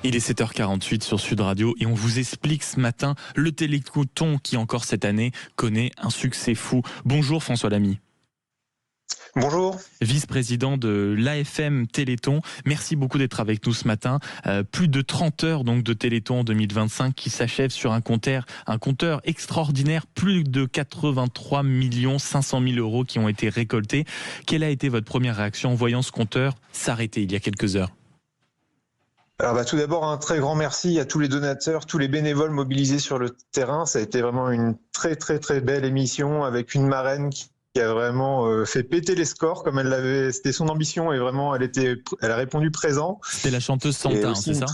Il est 7h48 sur Sud Radio et on vous explique ce matin le Téléthon qui encore cette année connaît un succès fou. Bonjour François Lamy. Bonjour. Vice-président de l'AFM Téléthon. Merci beaucoup d'être avec nous ce matin. Plus de 30 heures donc de Téléthon en 2025 qui s'achève sur un compteur extraordinaire. Plus de 83 500 000 euros qui ont été récoltés. Quelle a été votre première réaction en voyant ce compteur s'arrêter il y a quelques heures ? Alors tout d'abord, un très grand merci à tous les donateurs, tous les bénévoles mobilisés sur le terrain. Ça a été vraiment une très belle émission avec une marraine qui a vraiment fait péter les scores comme elle l'avait. C'était son ambition et vraiment elle a répondu présent. C'était la chanteuse Santa, c'est ça ?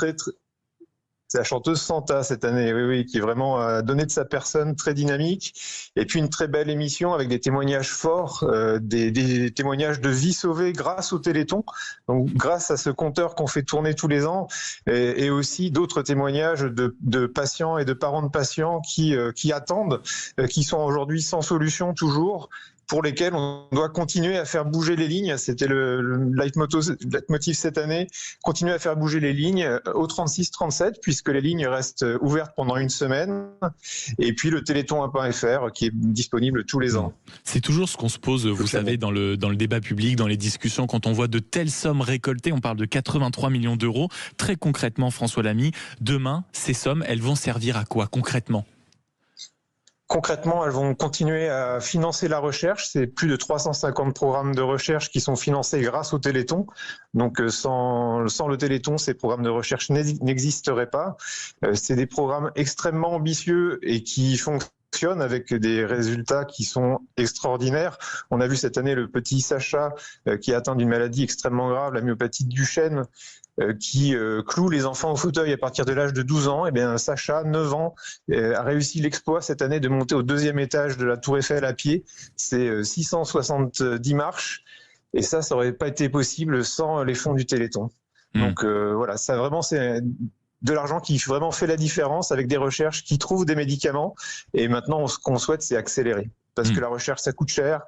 C'est la chanteuse Santa cette année, oui, qui vraiment a donné de sa personne, très dynamique. Et puis une très belle émission avec des témoignages forts, des témoignages de vie sauvée grâce au Téléthon. Donc grâce à ce compteur qu'on fait tourner tous les ans, et aussi d'autres témoignages de patients et de parents de patients qui attendent, qui sont aujourd'hui sans solution toujours, pour lesquels on doit continuer à faire bouger les lignes. C'était le leitmotiv cette année, continuer à faire bouger les lignes au 36-37, puisque les lignes restent ouvertes pendant une semaine, et puis le téléthon1.fr qui est disponible tous les ans. C'est toujours ce qu'on se pose, vous savez, dans le débat public, dans les discussions, quand on voit de telles sommes récoltées, on parle de 83 millions d'euros. Très concrètement, François Lamy, demain, ces sommes, elles vont servir à quoi concrètement ? Concrètement, elles vont continuer à financer la recherche. C'est plus de 350 programmes de recherche qui sont financés grâce au Téléthon. Donc sans le Téléthon, ces programmes de recherche n'existeraient pas. C'est des programmes extrêmement ambitieux et qui fonctionnent avec des résultats qui sont extraordinaires. On a vu cette année le petit Sacha qui est atteint d'une maladie extrêmement grave, la myopathie de Duchenne, qui cloue les enfants au fauteuil à partir de l'âge de 12 ans. Et bien Sacha, 9 ans, a réussi l'exploit cette année de monter au 2e étage de la Tour Eiffel à pied. C'est 670 marches. Et ça n'aurait pas été possible sans les fonds du Téléthon. Donc voilà, ça vraiment c'est de l'argent qui vraiment fait la différence avec des recherches qui trouvent des médicaments. Et maintenant, ce qu'on souhaite, c'est accélérer. Parce que la recherche, ça coûte cher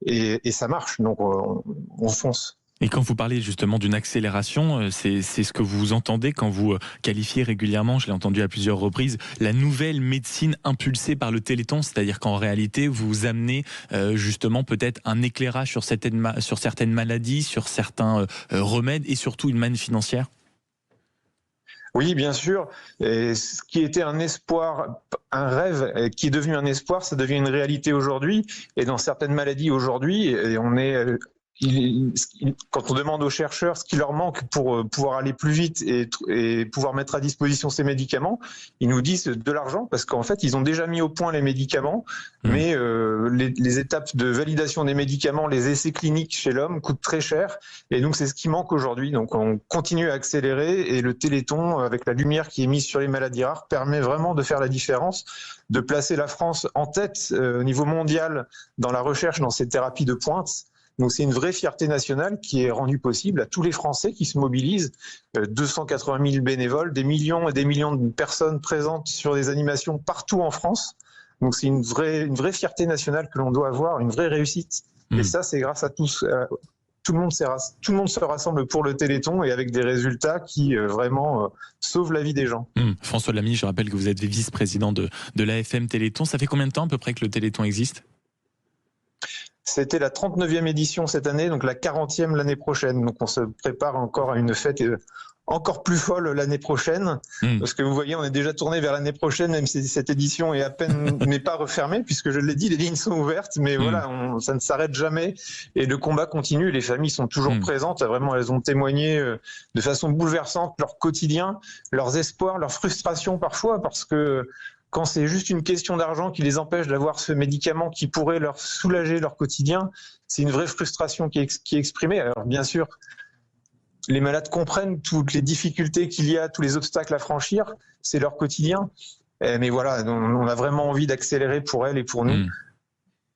et ça marche. Donc on fonce. Et quand vous parlez justement d'une accélération, c'est ce que vous entendez quand vous qualifiez régulièrement, je l'ai entendu à plusieurs reprises, la nouvelle médecine impulsée par le Téléthon, c'est-à-dire qu'en réalité, vous amenez justement peut-être un éclairage sur certaines maladies, sur certains remèdes et surtout une manne financière. Oui, bien sûr. Et ce qui était un espoir, un rêve, qui est devenu un espoir, ça devient une réalité aujourd'hui. Et dans certaines maladies aujourd'hui, et on est... Quand on demande aux chercheurs ce qui leur manque pour pouvoir aller plus vite et pouvoir mettre à disposition ces médicaments, ils nous disent de l'argent parce qu'en fait, ils ont déjà mis au point les médicaments, mais les étapes de validation des médicaments, les essais cliniques chez l'homme coûtent très cher et donc c'est ce qui manque aujourd'hui. Donc on continue à accélérer et le Téléthon, avec la lumière qui est mise sur les maladies rares, permet vraiment de faire la différence, de placer la France en tête au niveau mondial dans la recherche dans ces thérapies de pointe. Donc c'est une vraie fierté nationale qui est rendue possible à tous les Français qui se mobilisent, 280 000 bénévoles, des millions et des millions de personnes présentes sur des animations partout en France. Donc c'est une vraie fierté nationale que l'on doit avoir, une vraie réussite. Et ça, c'est grâce à tous. Tout le monde se rassemble pour le Téléthon et avec des résultats qui vraiment sauvent la vie des gens. François Lamy, je rappelle que vous êtes vice-président de l'AFM Téléthon. Ça fait combien de temps à peu près que le Téléthon existe ? C'était la 39e édition cette année, donc la 40e l'année prochaine. Donc on se prépare encore à une fête encore plus folle l'année prochaine. Parce que vous voyez, on est déjà tourné vers l'année prochaine, même si cette édition est à peine n'est pas refermée, puisque je l'ai dit, les lignes sont ouvertes, mais voilà, ça ne s'arrête jamais. Et le combat continue, les familles sont toujours présentes. Vraiment, elles ont témoigné de façon bouleversante leur quotidien, leurs espoirs, leurs frustrations parfois, parce que quand c'est juste une question d'argent qui les empêche d'avoir ce médicament qui pourrait leur soulager leur quotidien, c'est une vraie frustration qui est exprimée. Alors bien sûr, les malades comprennent toutes les difficultés qu'il y a, tous les obstacles à franchir, c'est leur quotidien. Mais voilà, on a vraiment envie d'accélérer pour elles et pour nous.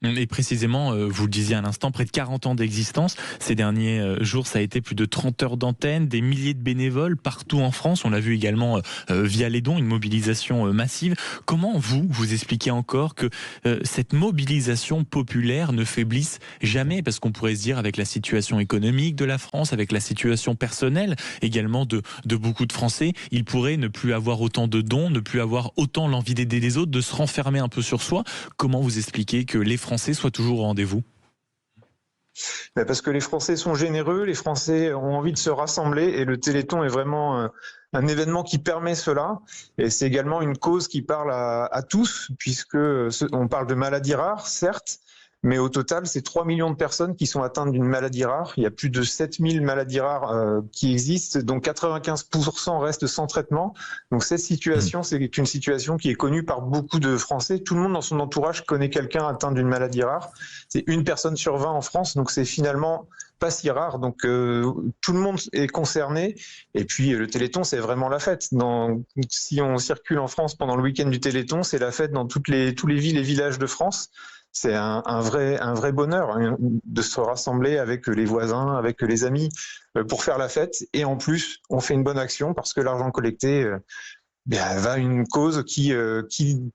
Et précisément, vous le disiez à l'instant, près de 40 ans d'existence. Ces derniers jours, ça a été plus de 30 heures d'antenne, des milliers de bénévoles partout en France. On l'a vu également via les dons, une mobilisation massive. Comment vous expliquez encore que cette mobilisation populaire ne faiblisse jamais? Parce qu'on pourrait se dire, avec la situation économique de la France, avec la situation personnelle également de beaucoup de Français, ils pourraient ne plus avoir autant de dons, ne plus avoir autant l'envie d'aider les autres, de se renfermer un peu sur soi. Comment vous expliquez que les Français soient toujours au rendez-vous? Parce que les Français sont généreux, les Français ont envie de se rassembler et le Téléthon est vraiment un événement qui permet cela. Et c'est également une cause qui parle à tous, puisque on parle de maladies rares, certes, mais au total, c'est 3 millions de personnes qui sont atteintes d'une maladie rare. Il y a plus de 7000 maladies rares qui existent, dont 95% restent sans traitement. Donc cette situation, c'est une situation qui est connue par beaucoup de Français. Tout le monde dans son entourage connaît quelqu'un atteint d'une maladie rare. C'est 1 personne sur 20 en France, donc c'est finalement pas si rare. Donc tout le monde est concerné. Et puis le Téléthon, c'est vraiment la fête. Si on circule en France pendant le week-end du Téléthon, c'est la fête dans tous les villes et villages de France. C'est un vrai bonheur de se rassembler avec les voisins, avec les amis pour faire la fête. Et en plus, on fait une bonne action parce que l'argent collecté va à une cause qui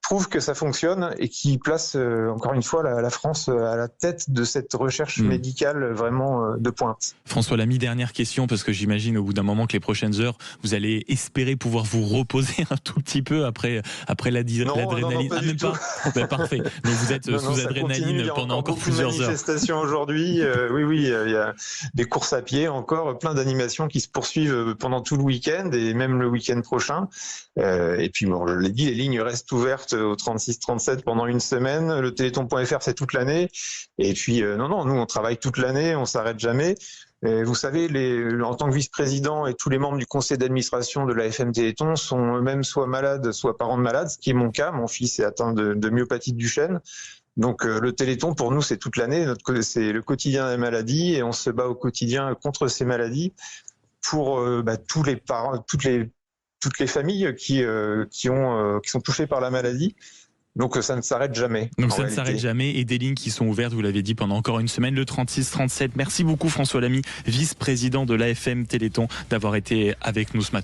prouve que ça fonctionne et qui place encore une fois la France à la tête de cette recherche médicale vraiment de pointe. François Lamy, dernière question, parce que j'imagine au bout d'un moment que les prochaines heures, vous allez espérer pouvoir vous reposer un tout petit peu après l'adrénaline. Non, même pas parfait. Donc vous êtes sous adrénaline pendant encore plusieurs heures. Manifestations aujourd'hui. Oui, il y a des courses à pied encore, plein d'animations qui se poursuivent pendant tout le week-end et même le week-end prochain. Et puis, bon, je l'ai dit, les lignes restent ouvertes au 36-37 pendant une semaine. Le téléthon.fr, c'est toute l'année. Et puis, nous, on travaille toute l'année, on s'arrête jamais. Et vous savez, en tant que vice-président et tous les membres du conseil d'administration de l'AFM Téléthon sont eux-mêmes soit malades, soit parents de malades, ce qui est mon cas. Mon fils est atteint de myopathe du chêne. Donc, le Téléthon, pour nous, c'est toute l'année. C'est le quotidien des maladies et on se bat au quotidien contre ces maladies pour tous les parents, toutes les familles qui sont touchées par la maladie. Donc ça ne s'arrête jamais. Donc ça ne s'arrête jamais et des lignes qui sont ouvertes, vous l'avez dit, pendant encore une semaine, le 36-37. Merci beaucoup François Lamy, vice-président de l'AFM Téléthon, d'avoir été avec nous ce matin.